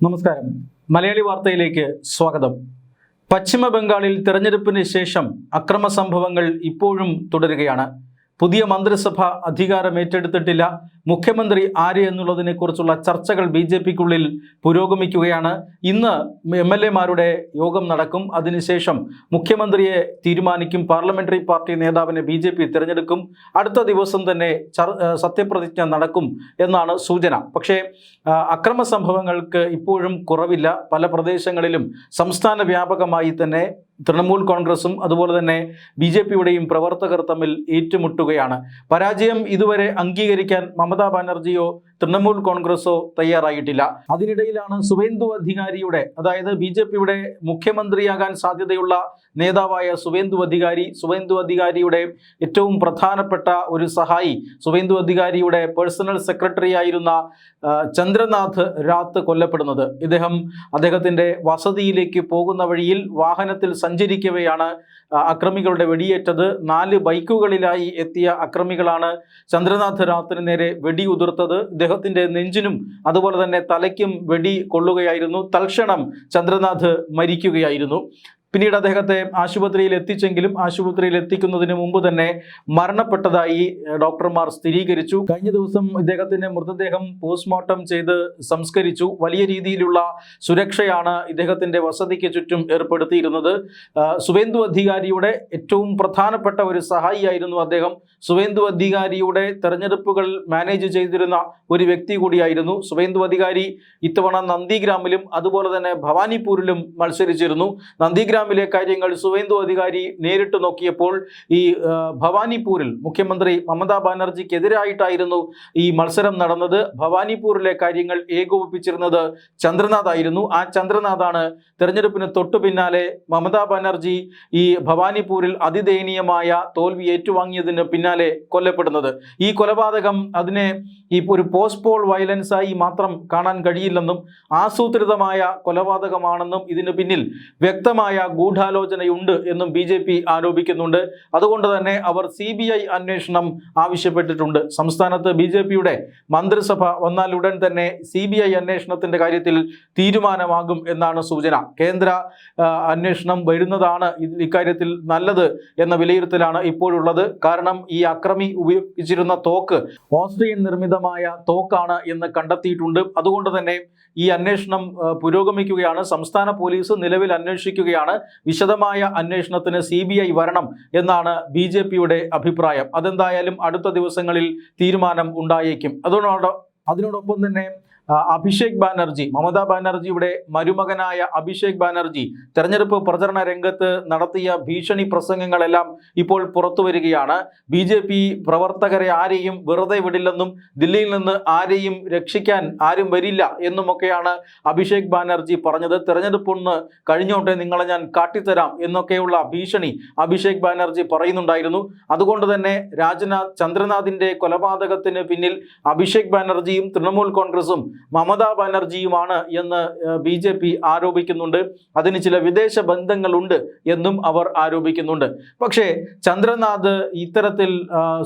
നമസ്കാരം. മലയാളി വാർത്തയിലേക്ക് സ്വാഗതം. പശ്ചിമ ബംഗാളിൽ തെരഞ്ഞെടുപ്പിന് ശേഷം അക്രമ സംഭവങ്ങൾ ഇപ്പോഴും തുടരുകയാണ്. പുതിയ മന്ത്രിസഭ അധികാരം ഏറ്റെടുത്തിട്ടില്ല. മുഖ്യമന്ത്രി ആര് എന്നുള്ളതിനെ കുറിച്ചുള്ള ചർച്ചകൾ BJPക്കുള്ളിൽ പുരോഗമിക്കുകയാണ്. ഇന്ന് MLA-മാരുടെ യോഗം നടക്കും. അതിനുശേഷം മുഖ്യമന്ത്രിയെ തീരുമാനിക്കും. പാർലമെന്ററി പാർട്ടി നേതാവിനെ BJP തിരഞ്ഞെടുക്കും. അടുത്ത ദിവസം തന്നെ സത്യപ്രതിജ്ഞ നടക്കും എന്നാണ് സൂചന. പക്ഷേ അക്രമ സംഭവങ്ങൾക്ക് ഇപ്പോഴും കുറവില്ല. പല പ്രദേശങ്ങളിലും സംസ്ഥാന വ്യാപകമായി തന്നെ തൃണമൂൽ കോൺഗ്രസും അതുപോലെ തന്നെ BJPയുടെയും പ്രവർത്തകർ തമ്മിൽ ഏറ്റുമുട്ടുകയാണ്. പരാജയം ഇതുവരെ അംഗീകരിക്കാൻ മമതാ ബാനർജിയോ തൃണമൂൽ കോൺഗ്രസോ തയ്യാറായിട്ടില്ല. അതിനിടയിലാണ് സുവേന്ദു അധികാരിയുടെ, അതായത് BJPയുടെ മുഖ്യമന്ത്രിയാകാൻ സാധ്യതയുള്ള നേതാവായ സുവേന്ദു അധികാരിയുടെ ഏറ്റവും പ്രധാനപ്പെട്ട ഒരു സഹായി, സുവേന്ദു അധികാരിയുടെ പേഴ്സണൽ സെക്രട്ടറി ആയിരുന്ന ചന്ദ്രനാഥ് രാത്ത് കൊല്ലപ്പെടുന്നത്. അദ്ദേഹത്തിൻ്റെ വസതിയിലേക്ക് പോകുന്ന വഴിയിൽ വാഹനത്തിൽ സഞ്ചരിക്കവെയാണ് അക്രമികളുടെ വെടിയേറ്റത്. 4 ബൈക്കുകളിലായി എത്തിയ അക്രമികളാണ് ചന്ദ്രനാഥ് രാത്തിന് നേരെ വെടിയുതിർത്തത്. ഇദ്ദേഹത്തിൻ്റെ നെഞ്ചിനും അതുപോലെ തന്നെ തലയ്ക്കും വെടി കൊള്ളുകയായിരുന്നു. തൽക്ഷണം ചന്ദ്രനാഥ് മരിക്കുകയായിരുന്നു. പിന്നീട് അദ്ദേഹത്തെ ആശുപത്രിയിൽ എത്തിച്ചെങ്കിലും ആശുപത്രിയിൽ എത്തിക്കുന്നതിന് മുമ്പ് തന്നെ മരണപ്പെട്ടതായി ഡോക്ടർമാർ സ്ഥിരീകരിച്ചു. കഴിഞ്ഞ ദിവസം ഇദ്ദേഹത്തിൻ്റെ മൃതദേഹം പോസ്റ്റ്മോർട്ടം ചെയ്ത് സംസ്കരിച്ചു. വലിയ രീതിയിലുള്ള സുരക്ഷയാണ് ഇദ്ദേഹത്തിൻ്റെ വസതിക്ക് ചുറ്റും ഏർപ്പെടുത്തിയിരുന്നത്. സുവേന്ദു അധികാരിയുടെ ഏറ്റവും പ്രധാനപ്പെട്ട ഒരു സഹായിയായിരുന്നു അദ്ദേഹം. സുവേന്ദു അധികാരിയുടെ തെരഞ്ഞെടുപ്പുകൾ മാനേജ് ചെയ്തിരുന്ന ഒരു വ്യക്തി കൂടിയായിരുന്നു. സുവേന്ദു അധികാരി ഇത്തവണ നന്ദിഗ്രാമിലും അതുപോലെ തന്നെ ഭവാനിപ്പൂരിലും മത്സരിച്ചിരുന്നു. നന്ദിഗ്രാമിലെ കാര്യങ്ങൾ സുവേന്ദു അധികാരി നേരിട്ട് നോക്കിയപ്പോൾ ഈ ഭവാനിപ്പൂരിൽ മുഖ്യമന്ത്രി മമതാ ബാനർജിക്കെതിരായിട്ടായിരുന്നു ഈ മത്സരം നടന്നത്. ഭവാനിപ്പൂരിലെ കാര്യങ്ങൾ ഏകോപിപ്പിച്ചിരുന്നത് ചന്ദ്രനാഥ് ആയിരുന്നു. ആ ചന്ദ്രനാഥാണ് തെരഞ്ഞെടുപ്പിന് തൊട്ടു പിന്നാലെ മമതാ ബാനർജി ഈ ഭവാനിപ്പൂരിൽ അതിദയനീയമായ തോൽവി ഏറ്റുവാങ്ങിയതിന് പിന്നാലെ കൊല്ലപ്പെടുന്നത്. ഈ കൊലപാതകം അതിനെ ഒരു പോസ്റ്റ് പോൾ വയലൻസായി മാത്രം കാണാൻ കഴിയില്ലെന്നും ആസൂത്രിതമായ കൊലപാതകമാണെന്നും ഇതിന് പിന്നിൽ വ്യക്തമായ ഗൂഢാലോചനയുണ്ട് എന്നും BJP ആരോപിക്കുന്നുണ്ട്. അതുകൊണ്ട് തന്നെ അവർ CBI അന്വേഷണം ആവശ്യപ്പെട്ടിട്ടുണ്ട്. സംസ്ഥാനത്ത് BJPയുടെ മന്ത്രിസഭ വന്നാലുടൻ തന്നെ CBI അന്വേഷണത്തിന്റെ കാര്യത്തിൽ തീരുമാനമാകും എന്നാണ് സൂചന. കേന്ദ്ര അന്വേഷണം വരുന്നതാണ് ഇക്കാര്യത്തിൽ നല്ലത് എന്ന വിലയിരുത്തലാണ് ഇപ്പോഴുള്ളത്. കാരണം ഈ അക്രമി ഉപയോഗിച്ചിരുന്ന തോക്ക് ഓസ്ട്രിയൻ നിർമ്മിതമായ തോക്കാണ് എന്ന് കണ്ടെത്തിയിട്ടുണ്ട്. അതുകൊണ്ട് തന്നെ ഈ അന്വേഷണം പുരോഗമിക്കുകയാണ്. സംസ്ഥാന പോലീസ് നിലവിൽ അന്വേഷിക്കുകയാണ്. വിശദമായ അന്വേഷണത്തിന് CBI വരണം എന്നാണ് BJPയുടെ അഭിപ്രായം. അതെന്തായാലും അടുത്ത ദിവസങ്ങളിൽ തീരുമാനം ഉണ്ടായേക്കും. അതിനോടൊപ്പം തന്നെ അഭിഷേക് ബാനർജി, മമതാ ബാനർജിയുടെ മരുമകനായ അഭിഷേക് ബാനർജി തെരഞ്ഞെടുപ്പ് പ്രചരണ രംഗത്ത് നടത്തിയ ഭീഷണി പ്രസംഗങ്ങളെല്ലാം ഇപ്പോൾ പുറത്തു വരികയാണ്. BJP പ്രവർത്തകരെ ആരെയും വെറുതെ വിടില്ലെന്നും ദില്ലിയിൽ നിന്ന് ആരെയും രക്ഷിക്കാൻ ആരും വരില്ല എന്നുമൊക്കെയാണ് അഭിഷേക് ബാനർജി പറഞ്ഞത്. തെരഞ്ഞെടുപ്പൊന്ന് കഴിഞ്ഞോട്ടെ, നിങ്ങളെ ഞാൻ കാട്ടിത്തരാം എന്നൊക്കെയുള്ള ഭീഷണി അഭിഷേക് ബാനർജി പറയുന്നുണ്ടായിരുന്നു. അതുകൊണ്ട് തന്നെ ചന്ദ്രനാഥിന്റെ കൊലപാതകത്തിന് പിന്നിൽ അഭിഷേക് ബാനർജിയും തൃണമൂൽ കോൺഗ്രസും മമതാ ബാനർജിയുമാണ് എന്ന് BJP ആരോപിക്കുന്നുണ്ട്. അതിന് ചില വിദേശ ബന്ധങ്ങളുണ്ട് എന്നും അവർ ആരോപിക്കുന്നുണ്ട്. പക്ഷേ ചന്ദ്രനാഥ് ഇത്തരത്തിൽ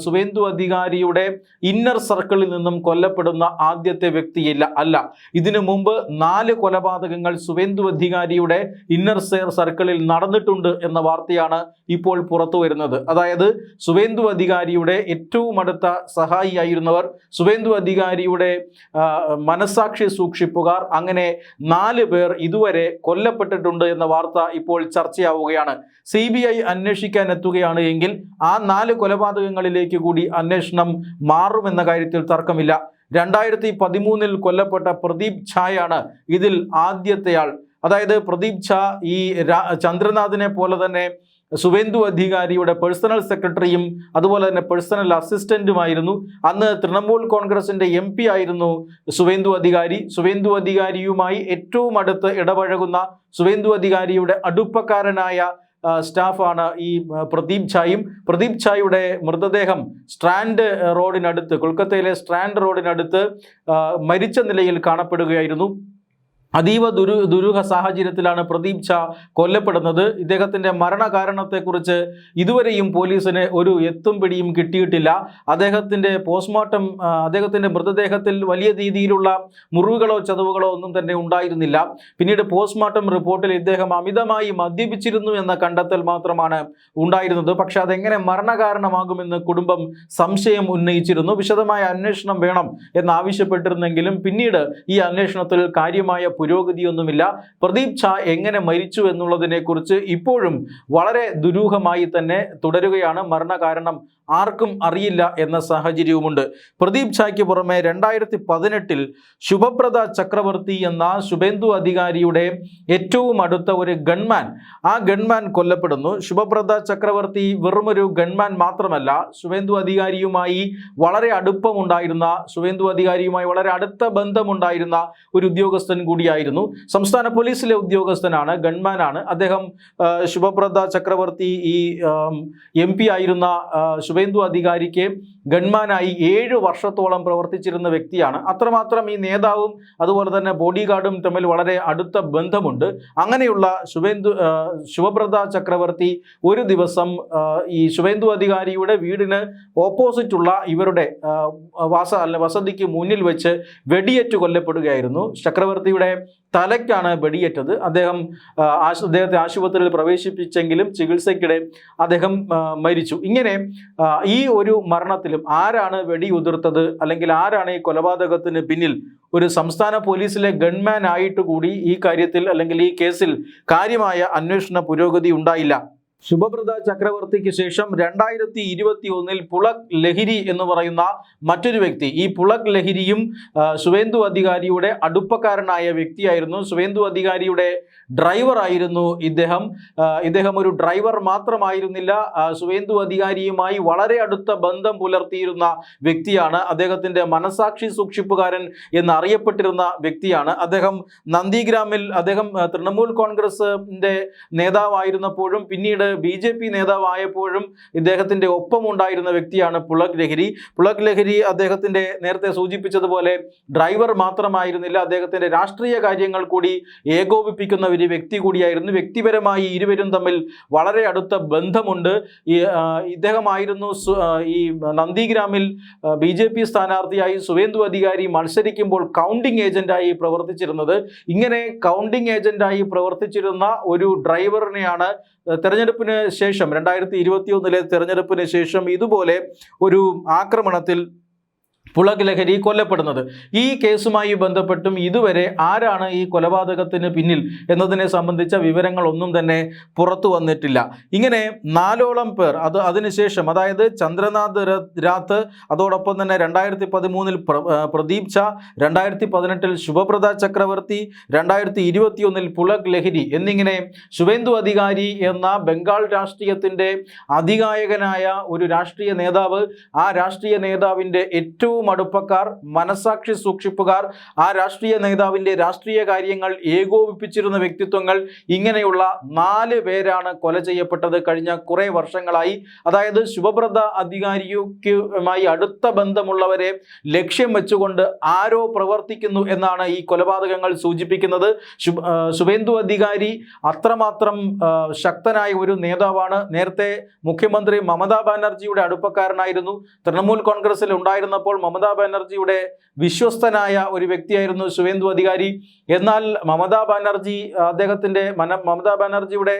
സുവേന്ദു അധികാരിയുടെ ഇന്നർ സർക്കിളിൽ നിന്നും കൊല്ലപ്പെടുന്ന ആദ്യത്തെ വ്യക്തിയില്ല അല്ല. ഇതിനു മുമ്പ് 4 കൊലപാതകങ്ങൾ സുവേന്ദു അധികാരിയുടെ ഇന്നർ സർക്കിളിൽ നടന്നിട്ടുണ്ട് എന്ന വാർത്തയാണ് ഇപ്പോൾ പുറത്തു വരുന്നത്. അതായത് സുവേന്ദു അധികാരിയുടെ ഏറ്റവും അടുത്ത സഹായിയായിരുന്നവർ, സുവേന്ദു അധികാരിയുടെ മനസാക്ഷി സൂക്ഷിപ്പുകാർ, അങ്ങനെ 4 പേർ ഇതുവരെ കൊല്ലപ്പെട്ടിട്ടുണ്ട് എന്ന വാർത്ത ഇപ്പോൾ ചർച്ചയാവുകയാണ്. CBI അന്വേഷിക്കാൻ എത്തുകയാണ് എങ്കിൽ ആ 4 കൊലപാതകങ്ങളിലേക്ക് കൂടി അന്വേഷണം മാറുമെന്ന കാര്യത്തിൽ തർക്കമില്ല. 2013 കൊല്ലപ്പെട്ട പ്രദീപ് ഝായാണ് ഇതിൽ ആദ്യത്തെയാൾ. അതായത് പ്രദീപ് ഝാ ഈ ചന്ദ്രനാഥിനെ പോലെ തന്നെ സുവേന്ദു അധികാരിയുടെ പേഴ്സണൽ സെക്രട്ടറിയും അതുപോലെ തന്നെ പേഴ്സണൽ അസിസ്റ്റന്റുമായിരുന്നു. അന്ന് തൃണമൂൽ കോൺഗ്രസിന്റെ MP ആയിരുന്നു സുവേന്ദു അധികാരിയുമായി ഏറ്റവും അടുത്ത് ഇടപഴകുന്ന സുവേന്ദു അധികാരിയുടെ അടുപ്പക്കാരനായ സ്റ്റാഫാണ് ഈ പ്രദീപ് ഝായുടെ മൃതദേഹം സ്ട്രാൻഡ് റോഡിനടുത്ത്, കൊൽക്കത്തയിലെ സ്ട്രാൻഡ് റോഡിനടുത്ത് മരിച്ച നിലയിൽ കാണപ്പെടുകയായിരുന്നു. അതീവ ദുരൂഹ സാഹചര്യത്തിലാണ് പ്രദീപ് ഝാ കൊല്ലപ്പെടുന്നത്. ഇദ്ദേഹത്തിൻ്റെ മരണകാരണത്തെക്കുറിച്ച് ഇതുവരെയും പോലീസിന് ഒരു എത്തും പിടിയും കിട്ടിയിട്ടില്ല. അദ്ദേഹത്തിൻ്റെ പോസ്റ്റ്മോർട്ടം, അദ്ദേഹത്തിൻ്റെ മൃതദേഹത്തിൽ വലിയ രീതിയിലുള്ള മുറിവുകളോ ചതവുകളോ ഒന്നും തന്നെ ഉണ്ടായിരുന്നില്ല. പിന്നീട് പോസ്റ്റ്മോർട്ടം റിപ്പോർട്ടിൽ ഇദ്ദേഹം അമിതമായി മദ്യപിച്ചിരുന്നു എന്ന കണ്ടെത്തൽ മാത്രമാണ് ഉണ്ടായിരുന്നത്. പക്ഷെ അതെങ്ങനെ മരണകാരണമാകുമെന്ന് കുടുംബം സംശയം ഉന്നയിച്ചിരുന്നു. വിശദമായ അന്വേഷണം വേണം എന്നാവശ്യപ്പെട്ടിരുന്നെങ്കിലും പിന്നീട് ഈ അന്വേഷണത്തിൽ കാര്യമായ പുരോഗതിയൊന്നുമില്ല. പ്രദീപ് ഝാ എങ്ങനെ മരിച്ചു എന്നുള്ളതിനെക്കുറിച്ച് ഇപ്പോഴും വളരെ ദുരൂഹമായി തന്നെ തുടരുകയാണ്. മരണകാരണം ആർക്കും അറിയില്ല എന്ന സാഹചര്യവുമുണ്ട്. പ്രദീപ് ഝായ്ക്ക് പുറമെ 2018 ശുഭപ്രദ ചക്രവർത്തി എന്ന ശുഭേന്ദു അധികാരിയുടെ ഏറ്റവും അടുത്ത ഒരു ഗൺമാൻ, ആ ഗൺമാൻ കൊല്ലപ്പെടുന്നു. ശുഭപ്രദ ചക്രവർത്തി വെറുമൊരു ഗൺമാൻ മാത്രമല്ല, ശുഭേന്ദു അധികാരിയുമായി വളരെ അടുപ്പമുണ്ടായിരുന്ന, ശുഭേന്ദു അധികാരിയുമായി വളരെ അടുത്ത ബന്ധമുണ്ടായിരുന്ന ഒരു ഉദ്യോഗസ്ഥൻ കൂടിയായിരുന്നു. സംസ്ഥാന പോലീസിലെ ഉദ്യോഗസ്ഥനാണ്, ഗൺമാനാണ് അദ്ദേഹം. ശുഭപ്രദ ചക്രവർത്തി ഈ MP ആയിരുന്ന ശുഭേന്ദു അധികാരിക്ക് ഗൺമാനായി 7 വർഷത്തോളം പ്രവർത്തിച്ചിരുന്ന വ്യക്തിയാണ്. അത്രമാത്രം ഈ നേതാവും അതുപോലെ തന്നെ ബോഡി ഗാർഡും തമ്മിൽ വളരെ അടുത്ത ബന്ധമുണ്ട്. അങ്ങനെയുള്ള ശുഭപ്രദ ചക്രവർത്തി ഒരു ദിവസം ഈ ശുഭേന്ദു അധികാരിയുടെ വീടിന് ഓപ്പോസിറ്റുള്ള ഇവരുടെ വസതിക്ക് മുന്നിൽ വെച്ച് വെടിയേറ്റ് കൊല്ലപ്പെടുകയായിരുന്നു. ചക്രവർത്തിയുടെ തലയ്ക്കാണ് വെടിയേറ്റത്. അദ്ദേഹത്തെ ആശുപത്രിയിൽ പ്രവേശിപ്പിച്ചെങ്കിലും ചികിത്സയ്ക്കിടെ അദ്ദേഹം മരിച്ചു. ഇങ്ങനെ ഈ ഒരു മരണത്തിലും ആരാണ് വെടിയുതിർത്തത്, അല്ലെങ്കിൽ ആരാണ് ഈ കൊലപാതകത്തിന് പിന്നിൽ, ഒരു സംസ്ഥാന പോലീസിലെ ഗൺമാൻ ആയിട്ട് കൂടി ഈ കാര്യത്തിൽ അല്ലെങ്കിൽ ഈ കേസിൽ കാര്യമായ അന്വേഷണ പുരോഗതി ഉണ്ടായില്ല. ശുഭപ്രദ ചക്രവർത്തിക്ക് ശേഷം 2021 പുളക് ലഹിരി എന്ന് പറയുന്ന മറ്റൊരു വ്യക്തി, ഈ പുളക് ലഹിരിയും ശുഭേന്ദു അധികാരിയുടെ അടുപ്പക്കാരനായ വ്യക്തിയായിരുന്നു. ശുഭേന്ദു അധികാരിയുടെ ഡ്രൈവറായിരുന്നു ഇദ്ദേഹം ഒരു ഡ്രൈവർ മാത്രമായിരുന്നില്ല, ശുഭേന്ദു അധികാരിയുമായി വളരെ അടുത്ത ബന്ധം പുലർത്തിയിരുന്ന വ്യക്തിയാണ്. അദ്ദേഹത്തിൻ്റെ മനസാക്ഷി സൂക്ഷിപ്പുകാരൻ എന്നറിയപ്പെട്ടിരുന്ന വ്യക്തിയാണ്. അദ്ദേഹം നന്ദിഗ്രാമിൽ തൃണമൂൽ കോൺഗ്രസിൻ്റെ നേതാവായിരുന്നപ്പോഴും പിന്നീട് BJP നേതാവായപ്പോഴും ഇദ്ദേഹത്തിൻ്റെ ഒപ്പമുണ്ടായിരുന്ന വ്യക്തിയാണ് പുളക് ലഹിരി. പുളക് ലഹിരി അദ്ദേഹത്തിൻ്റെ നേരത്തെ സൂചിപ്പിച്ചതുപോലെ ഡ്രൈവർ മാത്രമായിരുന്നില്ല, അദ്ദേഹത്തിൻ്റെ രാഷ്ട്രീയ കാര്യങ്ങൾ കൂടി ഏകോപിപ്പിക്കുന്ന ഒരു വ്യക്തി കൂടിയായിരുന്നു. വ്യക്തിപരമായി ഇരുവരും തമ്മിൽ വളരെ അടുത്ത ബന്ധമുണ്ട്. ഇദ്ദേഹമായിരുന്നു ഈ നന്ദിഗ്രാമിൽ BJP സ്ഥാനാർത്ഥിയായി ശുഭേന്ദു അധികാരി മത്സരിക്കുമ്പോൾ കൗണ്ടിംഗ് ഏജന്റായി പ്രവർത്തിച്ചിരുന്നത്. ഇങ്ങനെ കൗണ്ടിംഗ് ഏജന്റായി പ്രവർത്തിച്ചിരുന്ന ഒരു ഡ്രൈവറിനെയാണ് തെരഞ്ഞെടുപ്പിന് ശേഷം 2021 തെരഞ്ഞെടുപ്പിന് ശേഷം ഇതുപോലെ ഒരു ആക്രമണത്തിൽ പുളക് ലഹരി കൊല്ലപ്പെടുന്നത്. ഈ കേസുമായി ബന്ധപ്പെട്ടും ഇതുവരെ ആരാണ് ഈ കൊലപാതകത്തിന് പിന്നിൽ എന്നതിനെ സംബന്ധിച്ച വിവരങ്ങളൊന്നും തന്നെ പുറത്തു വന്നിട്ടില്ല. ഇങ്ങനെ 4ഓളം പേർ അതിനുശേഷം, അതായത് ചന്ദ്രനാഥ് രാത്ത്, അതോടൊപ്പം തന്നെ 2013 പ്രദീപ് ഝാ, 2018 ശുഭപ്രദ ചക്രവർത്തി, 2021 പുളക് ലഹിരി എന്നിങ്ങനെ ശുഭേന്ദു അധികാരി എന്ന ബംഗാൾ രാഷ്ട്രീയത്തിൻ്റെ അതികായകനായ ഒരു രാഷ്ട്രീയ നേതാവ്, ആ രാഷ്ട്രീയ നേതാവിൻ്റെ ഏറ്റവും അടുപ്പക്കാർ, മനസാക്ഷി സൂക്ഷിപ്പുകാർ, ആ രാഷ്ട്രീയ നേതാവിൻ്റെ രാഷ്ട്രീയ കാര്യങ്ങൾ ഏകോപിപ്പിച്ചിരുന്ന വ്യക്തിത്വങ്ങൾ, ഇങ്ങനെയുള്ള 4 പേരാണ് കൊല ചെയ്യപ്പെട്ടത് കഴിഞ്ഞ കുറേ വർഷങ്ങളായി. അതായത് ശുഭപ്രദ അധികാരിയുമായി അടുത്ത ബന്ധമുള്ളവരെ ലക്ഷ്യം വെച്ചുകൊണ്ട് ആരോ പ്രവർത്തിക്കുന്നു എന്നാണ് ഈ കൊലപാതകങ്ങൾ സൂചിപ്പിക്കുന്നത്. ശുഭേന്ദു അധികാരി അത്രമാത്രം ശക്തനായ ഒരു നേതാവാണ്. നേരത്തെ മുഖ്യമന്ത്രി മമതാ ബാനർജിയുടെ അടുപ്പക്കാരനായിരുന്നു. തൃണമൂൽ കോൺഗ്രസിൽ ഉണ്ടായിരുന്നപ്പോൾ മമതാ ബാനർജിയുടെ വിശ്വസ്തനായ ഒരു വ്യക്തിയായിരുന്നു ശുഭേന്ദു അധികാരി. എന്നാൽ മമതാ ബാനർജിയുടെ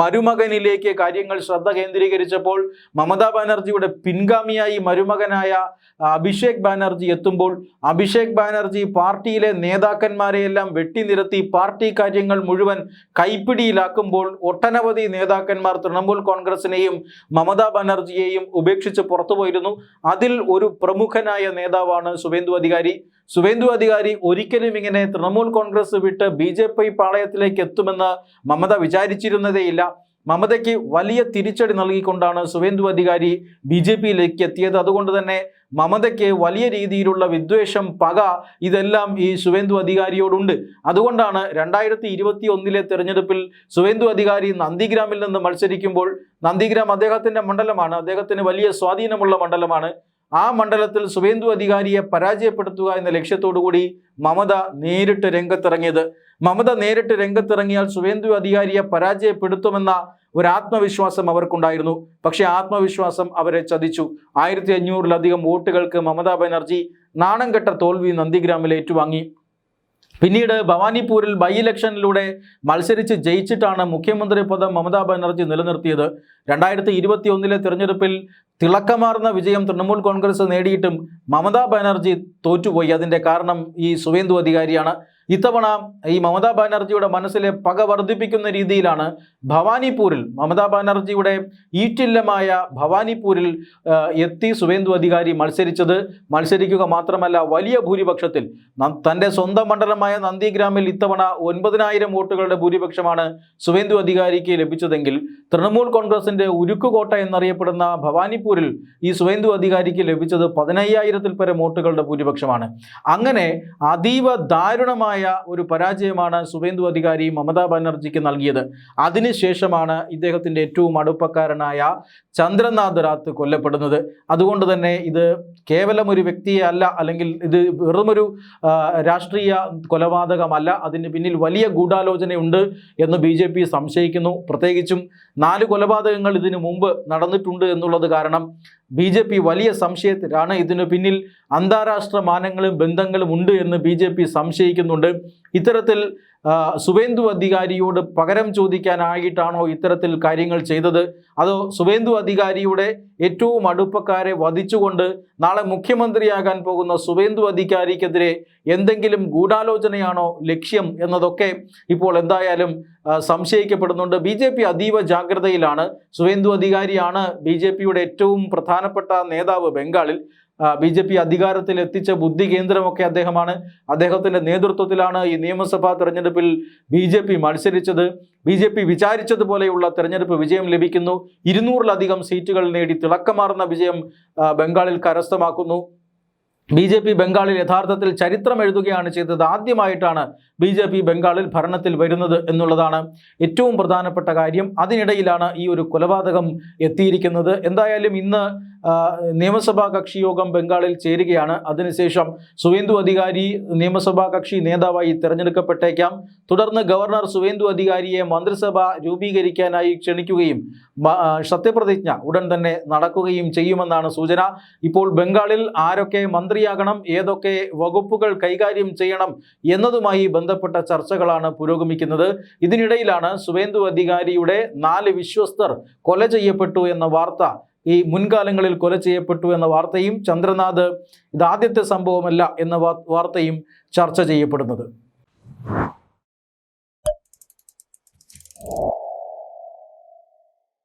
മരുമകനിലേക്ക് കാര്യങ്ങൾ ശ്രദ്ധ കേന്ദ്രീകരിച്ചപ്പോൾ മമതാ ബാനർജിയുടെ പിൻഗാമിയായി മരുമകനായ അഭിഷേക് ബാനർജി എത്തുമ്പോൾ അഭിഷേക് ബാനർജി പാർട്ടിയിലെ നേതാക്കന്മാരെയെല്ലാം വെട്ടിനിരത്തി പാർട്ടി കാര്യങ്ങൾ മുഴുവൻ കൈപ്പിടിയിലാക്കുമ്പോൾ ഒട്ടനവധി നേതാക്കന്മാർ തൃണമൂൽ കോൺഗ്രസിനെയും മമതാ ബാനർജിയെയും ഉപേക്ഷിച്ച് പുറത്തുപോയിരുന്നു. അതിൽ ഒരു പ്രമുഖനായ നേതാവാണ് ശുഭേന്ദു അധികാരി. ശുഭേന്ദു അധികാരി ഒരിക്കലും ഇങ്ങനെ തൃണമൂൽ കോൺഗ്രസ് വിട്ട് BJP പാളയത്തിലേക്ക് എത്തുമെന്ന് മമത വിചാരിച്ചിരുന്നതേയില്ല. മമതയ്ക്ക് വലിയ തിരിച്ചടി നൽകിക്കൊണ്ടാണ് ശുഭേന്ദു അധികാരി BJPയിലേക്ക് എത്തിയത്. അതുകൊണ്ട് തന്നെ മമതയ്ക്ക് വലിയ രീതിയിലുള്ള വിദ്വേഷം, പക ഇതെല്ലാം ഈ ശുഭേന്ദു അധികാരിയോടുണ്ട്. അതുകൊണ്ടാണ് 2021 തെരഞ്ഞെടുപ്പിൽ ശുഭേന്ദു അധികാരി നന്ദിഗ്രാമിൽ നിന്ന് മത്സരിക്കുമ്പോൾ, നന്ദിഗ്രാം അദ്ദേഹത്തിൻ്റെ മണ്ഡലമാണ്, അദ്ദേഹത്തിന് വലിയ സ്വാധീനമുള്ള മണ്ഡലമാണ്. ആ മണ്ഡലത്തിൽ സുവേന്ദു അധികാരിയെ പരാജയപ്പെടുത്തുക എന്ന ലക്ഷ്യത്തോടു കൂടി മമത നേരിട്ട് രംഗത്തിറങ്ങിയത്. മമത നേരിട്ട് രംഗത്തിറങ്ങിയാൽ സുവേന്ദു അധികാരിയെ പരാജയപ്പെടുത്തുമെന്ന ഒരു ആത്മവിശ്വാസം അവർക്കുണ്ടായിരുന്നു. പക്ഷേ ആത്മവിശ്വാസം അവരെ ചതിച്ചു. 1500-ലധികം വോട്ടുകൾക്ക് മമതാ ബാനർജി നാണം കെട്ട തോൽവി നന്ദിഗ്രാമിൽ ഏറ്റുവാങ്ങി. പിന്നീട് ഭവാനിപ്പൂരിൽ ബൈ ഇലക്ഷനിലൂടെ മത്സരിച്ച് ജയിച്ചിട്ടാണ് മുഖ്യമന്ത്രി പദം മമതാ ബാനർജി നിലനിർത്തിയത്. 2021 തിരഞ്ഞെടുപ്പിൽ തിളക്കമാർന്ന വിജയം തൃണമൂൽ കോൺഗ്രസ് നേടിയിട്ടും മമതാ ബാനർജി തോറ്റുപോയി. അതിൻ്റെ കാരണം ഈ സുവേന്ദു അധികാരിയാണ്. ഇത്തവണ ഈ മമതാ ബാനർജിയുടെ മനസ്സിലെ പക വർദ്ധിപ്പിക്കുന്ന രീതിയിലാണ് ഭവാനിപ്പൂരിൽ മമതാ ബാനർജിയുടെ ഈറ്റില്ലമായ ഭവാനിപ്പൂരിൽ എത്തി സുവേന്ദു അധികാരി മത്സരിക്കുക മാത്രമല്ല വലിയ ഭൂരിപക്ഷത്തിൽ തൻ്റെ സ്വന്തം മണ്ഡലമായ നന്ദിഗ്രാമിൽ ഇത്തവണ 9000 വോട്ടുകളുടെ ഭൂരിപക്ഷമാണ് സുവേന്ദു അധികാരിക്ക് ലഭിച്ചതെങ്കിൽ തൃണമൂൽ കോൺഗ്രസിൻ്റെ ഉരുക്കുകോട്ട എന്നറിയപ്പെടുന്ന ഭവാനിപ്പൂരിൽ ഈ സുവേന്ദു അധികാരിക്ക് ലഭിച്ചത് 15000-ൽ പരം വോട്ടുകളുടെ ഭൂരിപക്ഷമാണ്. അങ്ങനെ അതീവ ദാരുണമായ ഒരു പരാജയമാണ് സുവേന്ദു അധികാരി മമതാ ബാനർജിക്ക് നൽകിയത്. അതിനുശേഷമാണ് ഇദ്ദേഹത്തിൻ്റെ ഏറ്റവും അടുപ്പക്കാരനായ ചന്ദ്രനാഥ് റാത്ത് കൊല്ലപ്പെടുന്നത്. അതുകൊണ്ട് തന്നെ ഇത് കേവലം ഒരു വ്യക്തിയെ അല്ല, അല്ലെങ്കിൽ ഇത് വെറുമൊരു രാഷ്ട്രീയ കൊലപാതകമല്ല, അതിന് പിന്നിൽ വലിയ ഗൂഢാലോചനയുണ്ട് എന്ന് BJP സംശയിക്കുന്നു. പ്രത്യേകിച്ചും 4 കൊലപാതകങ്ങൾ ഇതിനു മുമ്പ് നടന്നിട്ടുണ്ട് എന്നുള്ളത് കാരണം BJP വലിയ സംശയത്തിലാണ്. ഇതിനു പിന്നിൽ അന്താരാഷ്ട്ര മാനങ്ങളും ബന്ധങ്ങളും ഉണ്ട് എന്ന് BJP സംശയിക്കുന്നുണ്ട്. ഇത്തരത്തിൽ സുവേന്ദു അധികാരിയോട് പകരം ചോദിക്കാനായിട്ടാണോ ഇത്തരത്തിൽ കാര്യങ്ങൾ ചെയ്തത്, അതോ സുവേന്ദു അധികാരിയുടെ ഏറ്റവും അടുപ്പക്കാരെ വധിച്ചുകൊണ്ട് നാളെ മുഖ്യമന്ത്രിയാകാൻ പോകുന്ന സുവേന്ദു അധികാരിക്കെതിരെ എന്തെങ്കിലും ഗൂഢാലോചനയാണോ ലക്ഷ്യം എന്നതൊക്കെ ഇപ്പോൾ എന്തായാലും സംശയിക്കപ്പെടുന്നുണ്ട്. BJP അതീവ ജാഗ്രതയിലാണ്. സുവേന്ദു അധികാരിയാണ് BJPയുടെ ഏറ്റവും പ്രധാനപ്പെട്ട നേതാവ് ബംഗാളിൽ. BJP അധികാരത്തിൽ എത്തിച്ച ബുദ്ധി കേന്ദ്രമൊക്കെ അദ്ദേഹമാണ്. അദ്ദേഹത്തിൻ്റെ നേതൃത്വത്തിലാണ് ഈ നിയമസഭാ തെരഞ്ഞെടുപ്പിൽ BJP മത്സരിച്ചത്. BJP വിചാരിച്ചതുപോലെയുള്ള തെരഞ്ഞെടുപ്പ് വിജയം ലഭിക്കുന്നു. 200-ലധികം സീറ്റുകൾ നേടി തിളക്കമാർന്ന വിജയം ബംഗാളിൽ കരസ്ഥമാക്കുന്നു. BJP ബംഗാളിൽ യഥാർത്ഥത്തിൽ ചരിത്രം എഴുതുകയാണ് ചെയ്തത്. ആദ്യമായിട്ടാണ് BJP ബംഗാളിൽ ഭരണത്തിൽ വരുന്നത് എന്നുള്ളതാണ് ഏറ്റവും പ്രധാനപ്പെട്ട കാര്യം. അതിനിടയിലാണ് ഈ ഒരു കൊലപാതകം എത്തിയിരിക്കുന്നത്. എന്തായാലും ഇന്ന് നിയമസഭാ കക്ഷി യോഗം ബംഗാളിൽ ചേരുകയാണ്. അതിനുശേഷം സുവേന്ദു അധികാരി നിയമസഭാ കക്ഷി നേതാവായി തിരഞ്ഞെടുക്കപ്പെട്ടേക്കാം. തുടർന്ന് ഗവർണർ സുവേന്ദു അധികാരിയെ മന്ത്രിസഭ രൂപീകരിക്കാനായി ക്ഷണിക്കുകയും സത്യപ്രതിജ്ഞ ഉടൻ തന്നെ നടക്കുകയും ചെയ്യുമെന്നാണ് സൂചന. ഇപ്പോൾ ബംഗാളിൽ ആരൊക്കെ മന്ത്രിയാകണം, ഏതൊക്കെ വകുപ്പുകൾ കൈകാര്യം ചെയ്യണം എന്നതുമായി ബന്ധപ്പെട്ട ചർച്ചകളാണ് പുരോഗമിക്കുന്നത്. ഇതിനിടയിലാണ് സുവേന്ദു അധികാരിയുടെ 4 വിശ്വസ്തർ കൊല ചെയ്യപ്പെട്ടു എന്ന വാർത്ത, ഈ മുൻകാലങ്ങളിൽ കൊല ചെയ്യപ്പെട്ടു എന്ന വാർത്തയും ചന്ദ്രനാഥ് ഇതാദ്യത്തെ സംഭവമല്ല എന്ന വാർത്തയും ചർച്ച ചെയ്യപ്പെടുന്നത്.